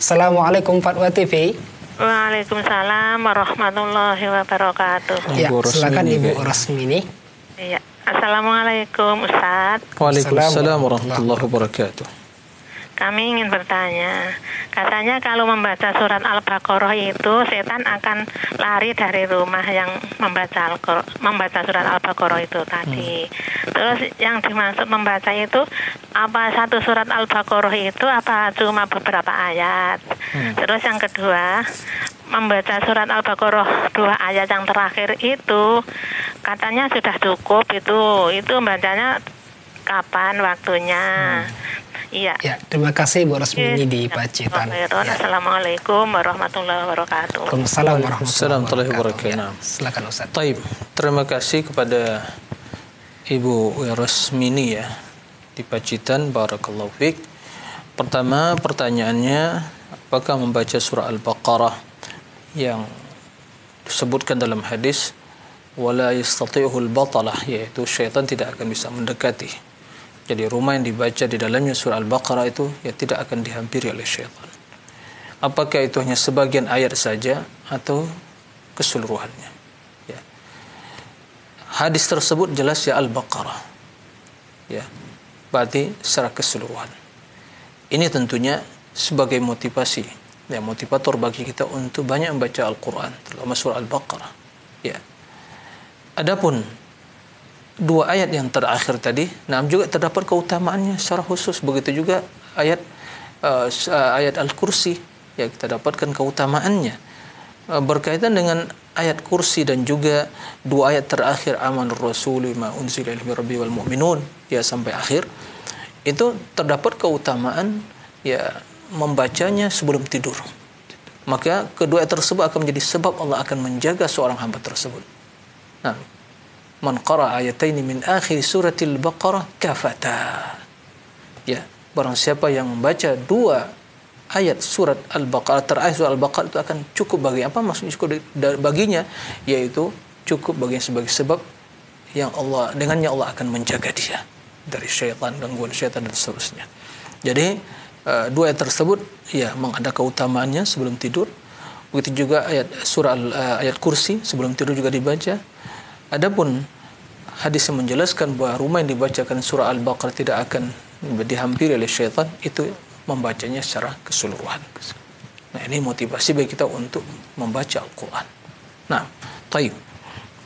Assalamualaikum Fatwa TV. Waalaikumsalam warahmatullahi wabarakatuh. Ya, silakan Ibu Rosmini. Iya. Assalamualaikum Ustaz. Waalaikumsalam warahmatullahi wabarakatuh. Kami ingin bertanya, katanya kalau membaca surat Al-Baqarah itu setan akan lari dari rumah yang membaca surat Al-Baqarah itu tadi. Terus yang dimaksud membaca itu apa satu surat Al-Baqarah itu apa cuma beberapa ayat? Terus yang kedua, membaca surat Al-Baqarah 2 ayat yang terakhir itu katanya sudah cukup itu bacanya kapan waktunya? Iya. Ya, terima kasih Bu Rosmini di Pacitan. Ya. Assalamualaikum warahmatullahi wabarakatuh. Waalaikumsalam warahmatullahi wabarakatuh. Ya, silakan Ustaz. Taib. Terima kasih kepada Ibu Rosmini ya di Pacitan. Barakallahu fiik. Pertama pertanyaannya, apakah membaca surah Al-Baqarah yang disebutkan dalam hadis wala yastati'uhul batalah, yaitu syaitan tidak akan bisa mendekati. Jadi rumah yang dibaca di dalamnya surah Al-Baqarah itu ya tidak akan dihampiri oleh syaitan. Apakah itu hanya sebagian ayat saja atau keseluruhannya? Ya. Hadis tersebut jelas ya Al-Baqarah. Ya. Berarti secara keseluruhan. Ini tentunya sebagai motivasi, ya motivator bagi kita untuk banyak membaca Al-Qur'an, terutama surah Al-Baqarah. Ya. Adapun 2 ayat yang terakhir tadi, juga terdapat keutamaannya secara khusus. Begitu juga ayat Al-Kursi, ya kita dapatkan keutamaannya. Berkaitan dengan ayat kursi dan juga 2 ayat terakhir amanur rasuli ma unzila ilaihi rabbi wal mu'minun ya sampai akhir, itu terdapat keutamaan ya membacanya sebelum tidur. Maka kedua ayat tersebut akan menjadi sebab Allah akan menjaga seorang hamba tersebut. Nah, man qara ayataini min akhir suratil Baqarah kafata. Ya, barang siapa yang membaca 2 ayat surat Al-Baqarah terakhir surat Al-Baqarah itu akan cukup bagi apa? Maksudnya cukup baginya, yaitu cukup baginya sebagai sebab yang Allah dengannya Allah akan menjaga dia dari syaitan, gangguan syaitan dan seterusnya. Jadi 2 ayat tersebut ya memang ada keutamaannya sebelum tidur. Begitu juga ayat surah ayat kursi sebelum tidur juga dibaca. Adapun hadis yang menjelaskan bahwa rumah yang dibacakan surah Al-Baqarah tidak akan dihampiri oleh syaitan, itu membacanya secara keseluruhan. Nah, ini motivasi bagi kita untuk membaca Al-Quran. Nah, taib.